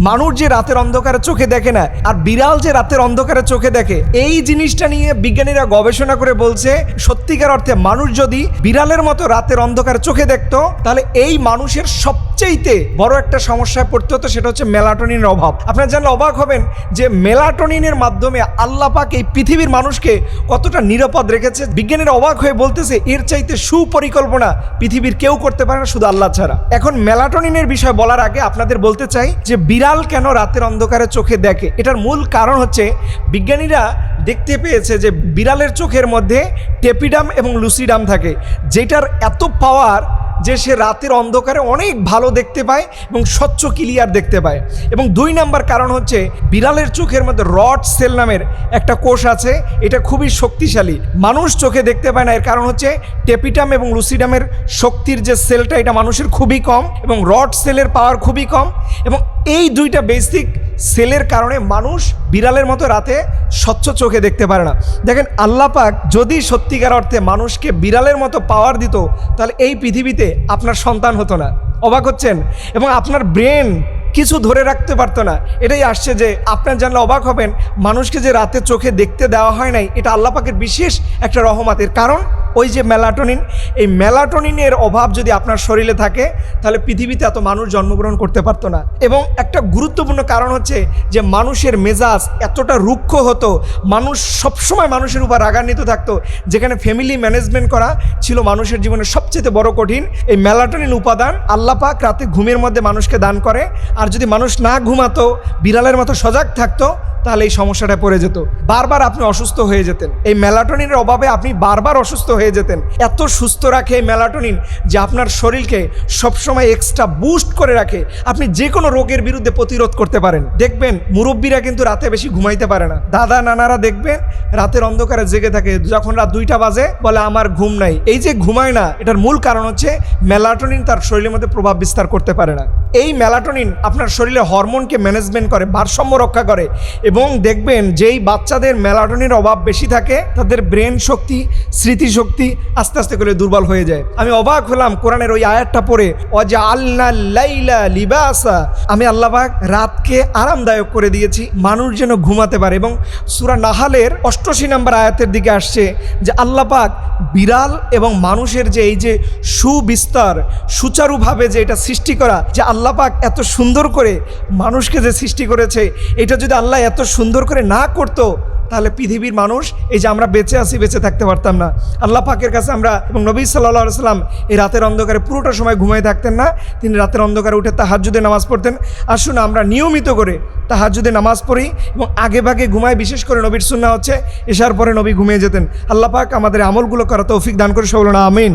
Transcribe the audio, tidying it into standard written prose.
মানুষ যে রাতের অন্ধকারে চোখে দেখে না আর বিড়াল যে রাতের অন্ধকারে চোখে দেখে, এই জিনিসটা নিয়ে বিজ্ঞানীরা গবেষণা করে বলছে সত্যিকার অর্থে মানুষ যদি বিড়ালের মতো রাতের অন্ধকারে চোখে দেখতো তাহলে এই মানুষের সবচেয়ে বড় একটা সমস্যায় পড়তে হতো, সেটা হচ্ছে মেলাটোনিনের অভাব। আপনারা জানলে অবাক হবেন যে মেলাটোনিনের মাধ্যমে আল্লাহ পাক এই পৃথিবীর মানুষকে কতটা নিরাপদ রেখেছে। বিজ্ঞানীরা অবাক হয়ে বলতেছে এর চাইতে সুপরিকল্পনা পৃথিবীর কেউ করতে পারে না শুধু আল্লাহ ছাড়া। এখন মেলাটোনিনের বিষয় বলার আগে আপনাদের বলতে চাই যে বিড়াল কেন রাতের অন্ধকারে চোখে দেখে। এটার মূল কারণ হচ্ছে বিজ্ঞানীরা দেখতে পেয়েছে যে বিড়ালের চোখের মধ্যে টেপিডাম এবং লুসিডাম থাকে, যেটার এত পাওয়ার যে সে রাতের অন্ধকারে অনেক ভালো দেখতে পায় এবং স্বচ্ছ ক্লিয়ার দেখতে পায়। এবং 2 নাম্বার কারণ হচ্ছে বিড়ালের চোখের মধ্যে রড সেল নামের একটা কোষ আছে, এটা খুবই শক্তিশালী। মানুষ চোখে দেখতে পায় না, এর কারণ হচ্ছে টেপিডাম এবং লুসিডামের শক্তির যে সেলটা এটা মানুষের খুবই কম এবং রড সেলের পাওয়ার খুবই কম। এবং এই 2টা বেসিক সেলের কারণে মানুষ বিড়ালের মতো রাতে স্বচ্ছ চোখে দেখতে পারে না। দেখেন আল্লাহ পাক যদি সত্যিকার অর্থে মানুষকে বিড়ালের মতো পাওয়ার দিত তাহলে এই পৃথিবীতে আপনার সন্তান হতো না। অবাক হচ্ছেন? এবং আপনার ব্রেন কিছু ধরে রাখতে পারতো না। এটাই আসছে যে আপনার জানলে অবাক হবেন, মানুষকে যে রাতে চোখে দেখতে দেওয়া হয় নাই এটা আল্লাহ পাকের বিশেষ একটা রহমতের কারণ। ওই যে মেলাটোনিন, এই মেলাটোনিনের অভাব যদি আপনার শরীরে থাকে তাহলে পৃথিবীতে এত মানুষ জন্মগ্রহণ করতে পারতো না। এবং একটা গুরুত্বপূর্ণ কারণ হচ্ছে যে মানুষের মেজাজ এতটা রুক্ষ হতো, মানুষ সবসময় মানুষের উপর রাগান্বিত থাকতো, যেখানে ফ্যামিলি ম্যানেজমেন্ট করা ছিল মানুষের জীবনের সবচেয়ে বড় কঠিন। এই মেলাটোনিন উপাদান আল্লাহ পাক রাতে ঘুমের মধ্যে মানুষকে দান করে। আর যদি মানুষ না ঘুমাতো, বিড়ালের মতো সজাগ থাকতো, তাহলে এই সমস্যাটা পড়ে যেত, বারবার আপনি অসুস্থ হয়ে যেতেন। এই মেলাটোনিনের অভাবে আপনি বারবার অসুস্থ হয়ে যেতেন। এত সুস্থ রাখে এই মেলাটোনিন যে আপনার শরীরকে সবসময় এক্সট্রা বুস্ট করে রাখে, আপনি যে কোনো রোগের বিরুদ্ধে প্রতিরোধ করতে পারেন। দেখবেন মুরব্বীরা কিন্তু রাতে বেশি ঘুমাইতে পারে না, দাদা নানারা দেখবেন রাতের অন্ধকারে জেগে থাকে, যখন রাত 2টা বাজে বলে আমার ঘুম নাই। এই যে ঘুমায় না, এটার মূল কারণ হচ্ছে মেলাটোনিন তার শরীরের মধ্যে প্রভাব বিস্তার করতে পারে না। এই মেলাটোনিন আপনার শরীরে হরমোনকে ম্যানেজমেন্ট করে, ভারসাম্য রক্ষা করে। এবং দেখবেন যেই বাচ্চাদের মেলাটোনিনের অভাব বেশি থাকে তাদের ব্রেন শক্তি, স্মৃতিশক্তি আস্তে আস্তে করে দুর্বল হয়ে যায়। আমি অবাক হলাম কোরআনের ওই আয়াতটা পড়ে, ওয়াজআলনা লাইলা লিবাসা, আমি আল্লাহ পাক রাতকে আরামদায়ক করে দিয়েছি মানুষ যেন ঘুমাতে পারে। এবং সূরা নাহালের 88 নম্বর আয়াতের দিকে আসছে যে আল্লাহ পাক বিড়াল এবং মানুষের যে এই যে সুবিস্তার সুচারুভাবে যে এটা সৃষ্টি করা, যে আল্লাহ পাক এত সুন্দর করে মানুষকে যে সৃষ্টি করেছে, এটা যদি আল্লাহ এত সুন্দর করে না করতো তাহলে পৃথিবীর মানুষ এই যে আমরা বেঁচে আছি বেঁচে থাকতে পারতাম না। আল্লাহ পাকের কাছে আমরা এবং নবী সাল্লাল্লাহু আলাইহি সাল্লাম এই রাতের অন্ধকারে পুরোটা সময় ঘুমিয়ে থাকতেন না, তিনি রাতের অন্ধকারে উঠে তাহাজ্জুদে নামাজ পড়তেন। আসুন আমরা নিয়মিত করে তাহাজ্জুদে নামাজ পড়ি এবং আগে ভাগে ঘুমাই। বিশেষ করে নবীর সুন্নাহ হচ্ছে এশার পরে নবী ঘুমিয়ে যেতেন। আল্লাহ পাক আমাদের আমলগুলো করা তৌফিক দান করে সকলে আমিন।